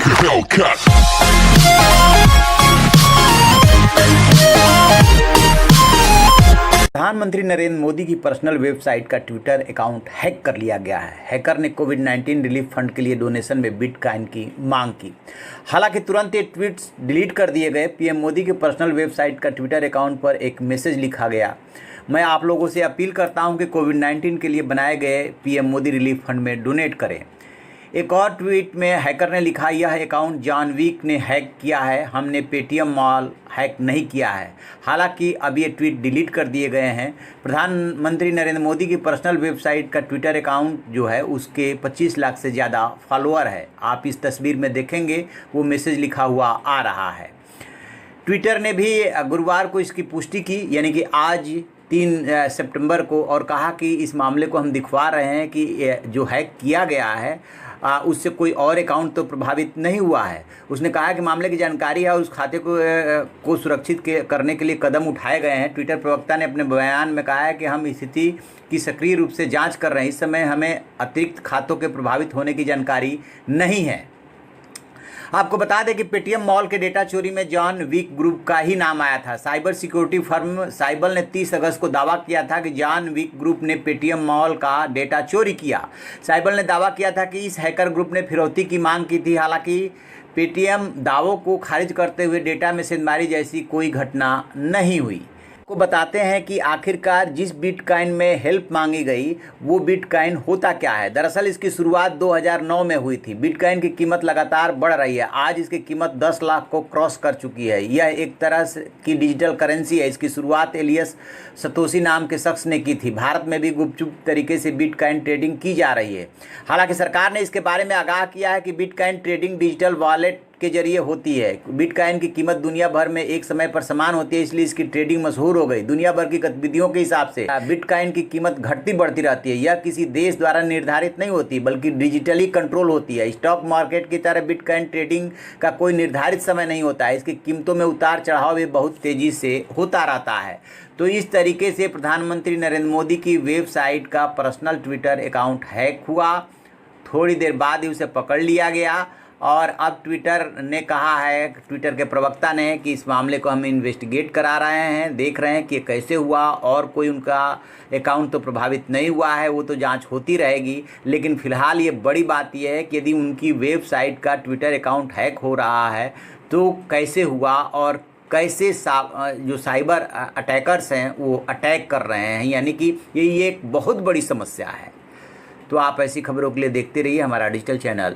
Hellcat. प्रधानमंत्री नरेंद्र मोदी की personal website का ट्विटर अकाउंट हैक कर लिया गया है। हैकर ने कोविड-19 रिलीफ फंड के लिए डोनेशन में बिटकॉइन की मांग की। हालांकि तुरंत ये ट्वीट्स डिलीट कर दिए गए। पीएम मोदी की पर्सनल वेबसाइट का ट्विटर अकाउंट पर एक मैसेज लिखा गया, मैं आप लोगों से अपील करता हूं कि कोविड-19 के लिए बनाए गए पीएम मोदी रिलीफ फंड में डोनेट करें। एक और ट्वीट में हैकर ने लिखा, यह अकाउंट जॉन विक ने हैक किया है, हमने पेटीएम मॉल हैक नहीं किया है। हालांकि अब ये ट्वीट डिलीट कर दिए गए हैं। प्रधानमंत्री नरेंद्र मोदी की पर्सनल वेबसाइट का ट्विटर अकाउंट जो है उसके 25 लाख से ज़्यादा फॉलोअर है। आप इस तस्वीर में देखेंगे वो मैसेज लिखा हुआ आ रहा है। ट्विटर ने भी गुरुवार को इसकी पुष्टि की, यानी कि आज 3 सितंबर को, और कहा कि इस मामले को हम दिखवा रहे हैं कि जो हैक किया गया है उससे कोई और अकाउंट तो प्रभावित नहीं हुआ है। उसने कहा कि मामले की जानकारी है और उस खाते को सुरक्षित करने के लिए कदम उठाए गए हैं। ट्विटर प्रवक्ता ने अपने बयान में कहा है कि हम स्थिति की सक्रिय रूप से जांच कर रहे हैं। इस समय हमें अतिरिक्त खातों के प्रभावित होने की जानकारी नहीं है। आपको बता दें कि पेटीएम मॉल के डेटा चोरी में जॉन विक ग्रुप का ही नाम आया था। साइबर सिक्योरिटी फर्म साइबल ने 30 अगस्त को दावा किया था कि जॉन विक ग्रुप ने पेटीएम मॉल का डेटा चोरी किया। साइबल ने दावा किया था कि इस हैकर ग्रुप ने फिरौती की मांग की थी। हालांकि पेटीएम दावों को खारिज करते हुए डेटा में सेंधमारी जैसी कोई घटना नहीं हुई। को बताते हैं कि आखिरकार जिस बिटकॉइन में हेल्प मांगी गई वो बिटकॉइन होता क्या है। दरअसल इसकी शुरुआत 2009 में हुई थी। बिटकॉइन की कीमत लगातार बढ़ रही है। आज इसकी कीमत 10 लाख को क्रॉस कर चुकी है। यह एक तरह की डिजिटल करेंसी है। इसकी शुरुआत एलियस सतोशी नाम के शख्स ने की थी। भारत में भी गुपचुप तरीके से बिटकॉइन ट्रेडिंग की जा रही है। हालांकि सरकार ने इसके बारे में आगाह किया है कि बिटकॉइन ट्रेडिंग डिजिटल वॉलेट के जरिए होती है। बिटकॉइन की कीमत दुनिया भर में एक समय पर समान होती है, इसलिए इसकी ट्रेडिंग मशहूर हो गई। दुनिया भर की गतिविधियों के हिसाब से बिटकॉइन की कीमत घटती बढ़ती रहती है। यह किसी देश द्वारा निर्धारित नहीं होती बल्कि डिजिटली कंट्रोल होती है। स्टॉक मार्केट की तरह बिटकॉइन ट्रेडिंग का कोई निर्धारित समय नहीं होता है। इसकी कीमतों में उतार चढ़ाव भी बहुत तेजी से होता रहता है। तो इस तरीके से प्रधानमंत्री नरेंद्र मोदी की वेबसाइट का पर्सनल ट्विटर अकाउंट हैक हुआ। थोड़ी देर बाद ही उसे पकड़ लिया गया और अब ट्विटर ने कहा है, ट्विटर के प्रवक्ता ने, कि इस मामले को हम इन्वेस्टिगेट करा रहे हैं, देख रहे हैं कि कैसे हुआ और कोई उनका अकाउंट तो प्रभावित नहीं हुआ है, वो तो जांच होती रहेगी। लेकिन फ़िलहाल ये बड़ी बात यह है कि यदि उनकी वेबसाइट का ट्विटर अकाउंट हैक हो रहा है तो कैसे हुआ और कैसे जो साइबर अटैकर्स हैं वो अटैक कर रहे हैं, यानी कि ये एक बहुत बड़ी समस्या है। तो आप ऐसी खबरों के लिए देखते रहिए हमारा डिजिटल चैनल।